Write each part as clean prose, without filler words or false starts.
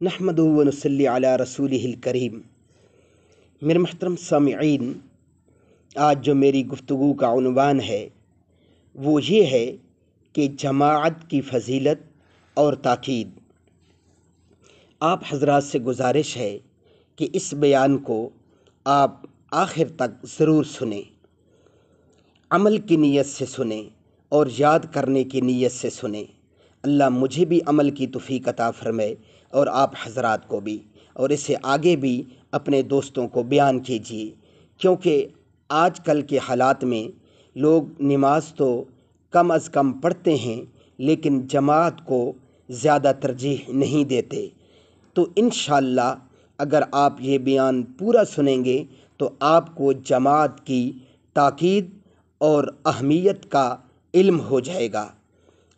नहमदुहु व नुसल्ली अला रसूलिहिल करीम। मेरे मोहतरम सामिईन, आज जो मेरी गुफ्तगू का उन्वान है वो ये है कि जमाअत की फ़जीलत और ताकीद। आप हजरात से गुजारिश है कि इस बयान को आप आखिर तक ज़रूर सुने, अमल की नीयत से सुने और याद करने की नीयत से सुने। अल्लाह मुझे भी अमल की तौफीक अता फरमाए और आप हजरात को भी, और इसे आगे भी अपने दोस्तों को बयान कीजिए, क्योंकि आजकल के हालात में लोग नमाज तो कम अज़ कम पढ़ते हैं लेकिन जमात को ज़्यादा तरजीह नहीं देते। तो इंशाअल्लाह अगर आप ये बयान पूरा सुनेंगे तो आपको जमात की ताकीद और अहमियत का इल्म हो जाएगा।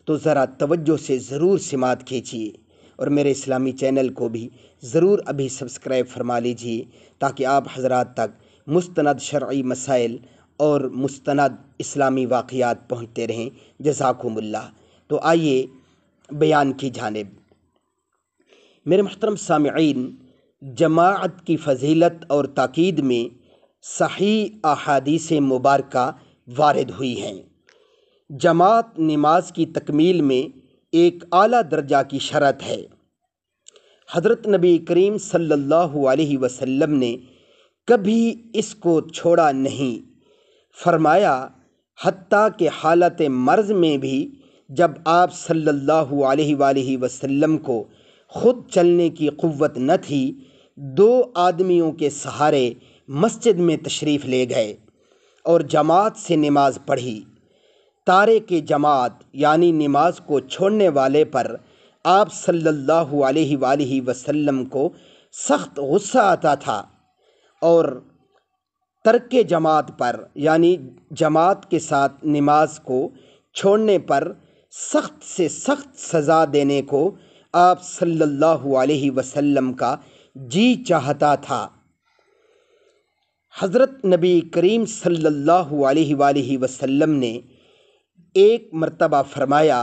तो ज़रा तवज्जो से ज़रूर समात कीजिए और मेरे इस्लामी चैनल को भी ज़रूर अभी सब्सक्राइब फरमा लीजिए, ताकि आप हज़रात तक मुस्तनद शरई मसाइल और मुस्तनद इस्लामी वाक़ियात पहुँचते रहें। जज़ाकुमुल्लाह। तो आइए बयान की जानिब। मेरे मुहतरम सामिईन, जमाअत की फ़जीलत और ताकीद में सही अहादीस मुबारका वारिद हुई हैं। जमात नमाज की तकमील में एक आला दर्जा की शरत है। हज़रत नबी करीम सल्लल्लाहु अलैहि वसल्लम ने कभी इसको छोड़ा नहीं। फरमाया, हत्ता के हालत मर्ज़ में भी जब आप सल्लल्लाहु अलैहि वसल्लम को ख़ुद चलने की क़ुव्वत न थी, 2 आदमियों के सहारे मस्जिद में तशरीफ़ ले गए और जमात से नमाज पढ़ी। तारे के जमात यानी नमाज को छोड़ने वाले पर आप सल्लल्लाहु अलैहि वसल्लम को सख्त गुस्सा आता था, और तर्के जमात पर यानी जमात के साथ नमाज को छोड़ने पर सख्त से सख्त सज़ा देने को आप सल्लल्लाहु अलैहि वसल्लम का जी चाहता था। हज़रत नबी करीम सल्लल्लाहु अलैहि वसल्लम ने एक मर्तबा फरमाया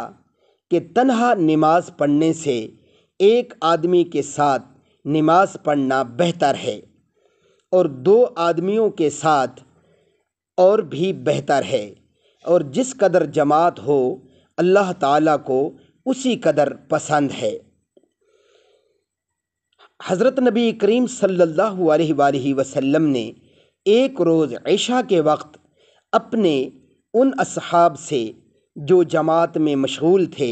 कि तन्हा नमाज पढ़ने से एक आदमी के साथ नमाज पढ़ना बेहतर है, और 2 आदमियों के साथ और भी बेहतर है, और जिस कदर जमात हो अल्लाह ताला को उसी कदर पसंद है। हज़रत नबी करीम सल्लल्लाहु अलैहि वसल्लम ने एक रोज़ इशा के वक्त अपने उन असहाब से जो जमात में मशगूल थे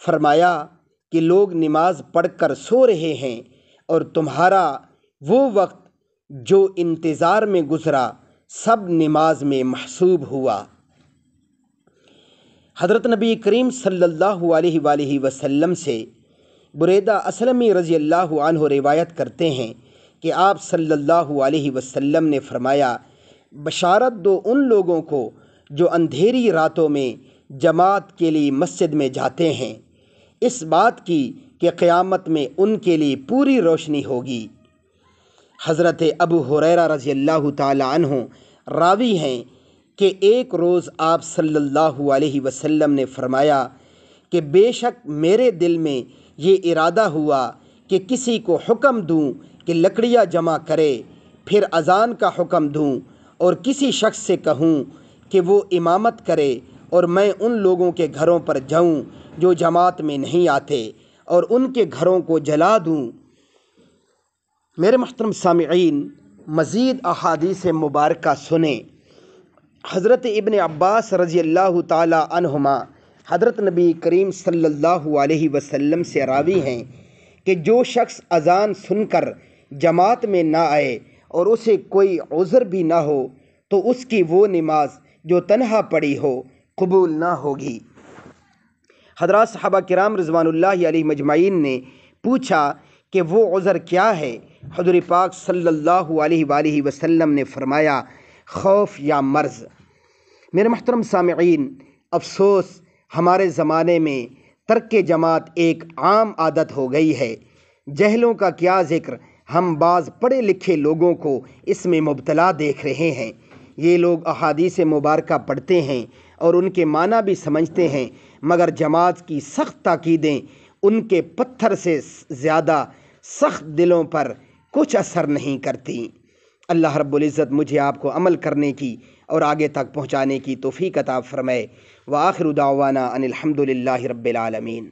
फरमाया कि लोग नमाज पढ़कर सो रहे हैं और तुम्हारा वो वक्त जो इंतज़ार में गुज़रा सब नमाज में महसूब हुआ। हज़रत नबी करीम सल्लल्लाहु अलैहि वसल्लम से बुरैदा असलमी रज़ी अल्लाहु अन्हु रिवायत करते हैं कि आप सल्लल्लाहु अलैहि वसल्लम ने फरमाया, बशारत दो उन लोगों को जो अंधेरी रातों में जमात के लिए मस्जिद में जाते हैं, इस बात की कि क़यामत में उनके लिए पूरी रोशनी होगी। हज़रत अबू हुरैरा रज़ी अल्लाहु ताला अन्हु रावी हैं कि एक रोज़ आप सल्लल्लाहु अलैहि वसल्लम ने फरमाया कि बेशक मेरे दिल में ये इरादा हुआ कि किसी को हुक्म दूं कि लकड़ियाँ जमा करे, फिर अज़ान का हुक्म दूं और किसी शख्स से कहूं कि वो इमामत करे, और मैं उन लोगों के घरों पर जाऊं जो जमात में नहीं आते और उनके घरों को जला दूं। मेरे मुहतरम सामिईन, मज़ीद अहादीस मुबारका सुने। हज़रत इब्न अब्बास रज़ी अल्लाहु ताला अन्हुमा हज़रत नबी करीम सल्लल्लाहु अलैहि वसल्लम से रावी हैं कि जो शख्स अज़ान सुनकर जमात में ना आए और उसे कोई उज़्र भी ना हो, तो उसकी वो नमाज जो तन्हा पड़ी हो कबूल ना होगी। हज़रात सहाबा किराम रिज़वानुल्लाहि अलैहिम मजमाइन ने पूछा कि वो उज़्र क्या है? हुज़ूर पाक सल्लल्लाहु अलैहि वसल्लम ने फरमाया, खौफ या मर्ज़। मेरे मुहतरम सामिईन, अफसोस हमारे ज़माने में तर्क जमात एक आम आदत हो गई है। जहलों का क्या ज़िक्र, हम बाज़ पढ़े लिखे लोगों को इसमें मुब्तला देख रहे हैं। ये लोग अहादीस मुबारका पढ़ते हैं और उनके माना भी समझते हैं, मगर जमात की सख्त ताकीदें उनके पत्थर से ज़्यादा سخت دلوں پر کچھ اثر نہیں کرتی۔ اللہ رب العزت مجھے آپ کو عمل کرنے کی اور آگے تک پہنچانے کی توفیق عطا فرمائے۔ وآخر دعوانا ان الحمد للہ رب العالمین۔